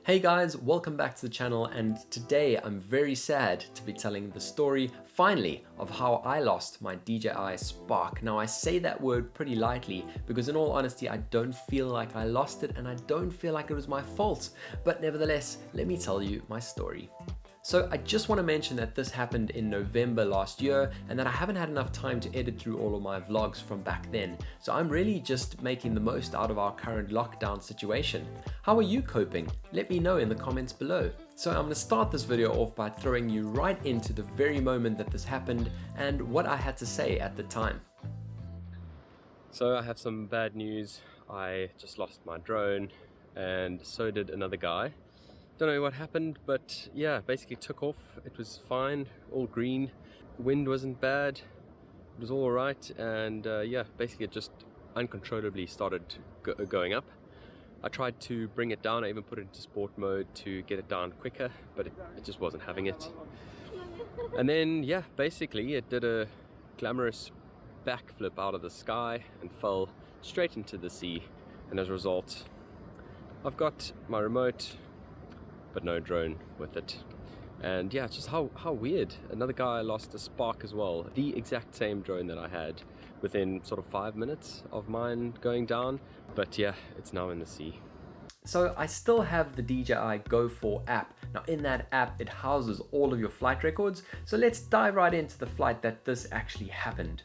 Hey guys, welcome back to the channel, and today I'm very sad to be telling the story, finally, of how I lost my DJI Spark. Now I say that word pretty lightly because in all honesty I don't feel like I lost it and I don't feel like it was my fault, but nevertheless, let me tell you my story. So I just want to mention that this happened in November last year and that I haven't had enough time to edit through all of my vlogs from back then. So I'm really just making the most out of our current lockdown situation. How are you coping? Let me know in the comments below. So I'm going to start this video off by throwing you right into the very moment that this happened and what I had to say at the time. So I have some bad news. I just lost my drone and so did another guy. Don't know what happened, but yeah, basically took off. It was fine, all green. Wind wasn't bad. It was all right, and yeah, basically it just uncontrollably started going up. I tried to bring it down. I even put it into sport mode to get it down quicker, but it just wasn't having it. And then yeah, basically it did a glamorous backflip out of the sky and fell straight into the sea. And as a result, I've got my remote, but no drone with it. And yeah, just how weird. Another guy lost a Spark as well, the exact same drone that I had, within sort of 5 minutes of mine going down. But yeah, it's now in the sea. So I still have the DJI Go 4 app. Now in that app, it houses all of your flight records. So let's dive right into the flight that this actually happened.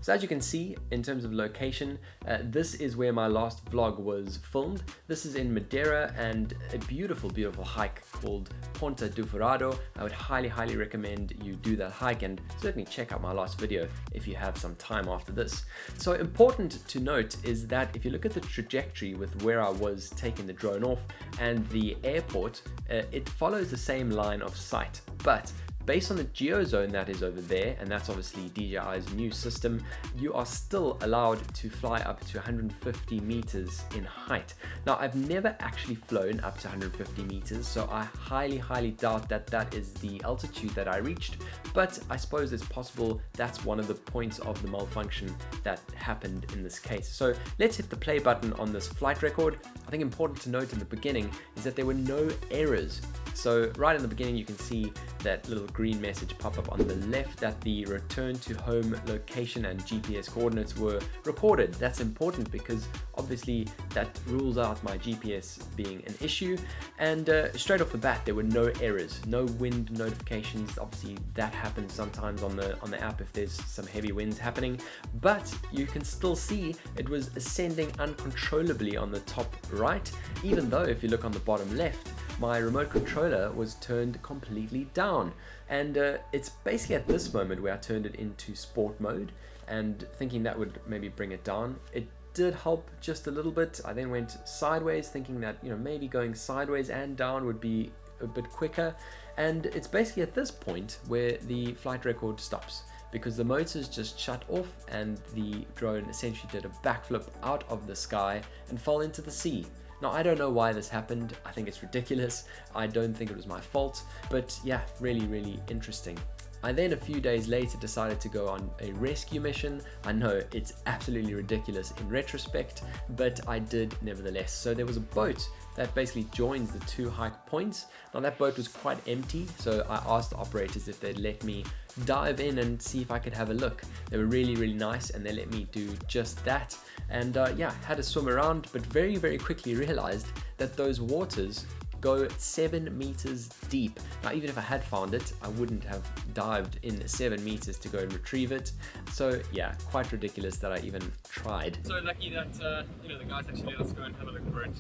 So as you can see, in terms of location, this is where my last vlog was filmed. This is in Madeira and a beautiful, beautiful hike called Ponta do Furado. I would highly recommend you do that hike and certainly check out my last video if you have some time after this. So important to note is that if you look at the trajectory with where I was taking the drone off and the airport, it follows the same line of sight, but based on the geozone that is over there, and that's obviously DJI's new system, you are still allowed to fly up to 150 meters in height. Now, I've never actually flown up to 150 meters, so I highly doubt that that is the altitude that I reached, but I suppose it's possible that's one of the points of the malfunction that happened in this case. So let's hit the play button on this flight record. I think important to note in the beginning is that there were no errors. So right in the beginning, you can see that little green message pop up on the left that the return to home location and GPS coordinates were recorded. That's important because obviously that rules out my GPS being an issue. And straight off the bat, there were no errors, no wind notifications. Obviously that happens sometimes on the app if there's some heavy winds happening, but you can still see it was ascending uncontrollably on the top right, even though if you look on the bottom left, my remote controller was turned completely down. And it's basically at this moment where I turned it into sport mode and thinking that would maybe bring it down. It did help just a little bit. I then went sideways thinking that, you know, maybe going sideways and down would be a bit quicker. And it's basically at this point where the flight record stops, because the motors just shut off and the drone essentially did a backflip out of the sky and fell into the sea. Now, I don't know why this happened. I think it's ridiculous. I don't think it was my fault, but yeah, really interesting. I then a few days later decided to go on a rescue mission. I know it's absolutely ridiculous in retrospect, but I did nevertheless. So there was a boat that basically joins the two hike points. Now that boat was quite empty, so I asked the operators if they'd let me dive in and see if I could have a look. They were really nice and they let me do just that. And yeah, had to swim around, but very quickly realized that those waters go 7 meters deep. Now, even if I had found it, I wouldn't have dived in 7 meters to go and retrieve it. So yeah, quite ridiculous that I even tried. So lucky that you know, the guys actually let us go and have a look for it.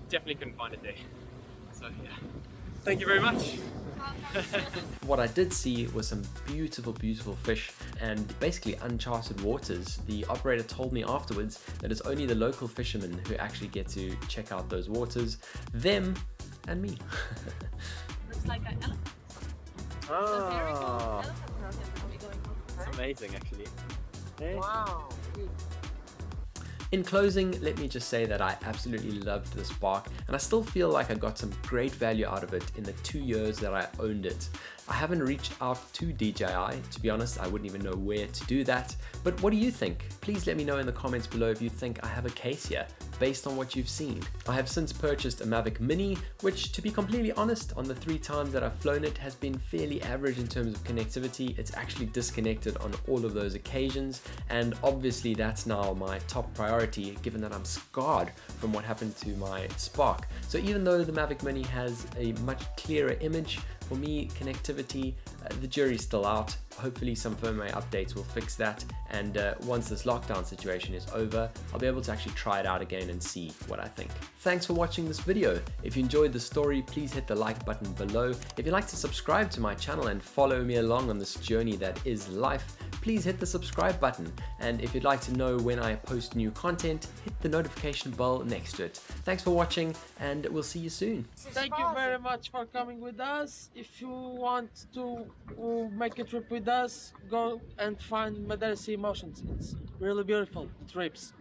Definitely couldn't find it there. So yeah, thank you very much. What I did see was some beautiful fish and basically uncharted waters. The operator told me afterwards that it's only the local fishermen who actually get to check out those waters, them and me. Looks like an elephant. Oh, Very cool elephant program are we going for? it's amazing actually. Yeah. Wow. In closing, let me just say that I absolutely loved the Spark and I still feel like I got some great value out of it in the 2 years that I owned it. I haven't reached out to DJI, to be honest. I wouldn't even know where to do that. But what do you think? Please let me know in the comments below if you think I have a case here. based on what you've seen. I have since purchased a Mavic Mini, which, to be completely honest, on the 3 times that I've flown it has been fairly average in terms of connectivity. It's actually disconnected on all of those occasions, and obviously that's now my top priority given that I'm scarred from what happened to my Spark. So even though the Mavic Mini has a much clearer image, for me, connectivity, the jury's still out. Hopefully some firmware updates will fix that, and once this lockdown situation is over, I'll be able to actually try it out again and see what I think. Thanks for watching this video. If you enjoyed the story, please hit the like button below. If you'd like to subscribe to my channel and follow me along on this journey that is life, please hit the subscribe button. And if you'd like to know when I post new content, hit the notification bell next to it. Thanks for watching, and we'll see you soon. Thank you very much for coming with us. If you want to make a trip with us, go and find Madeira Sea Motions. It's really beautiful trips.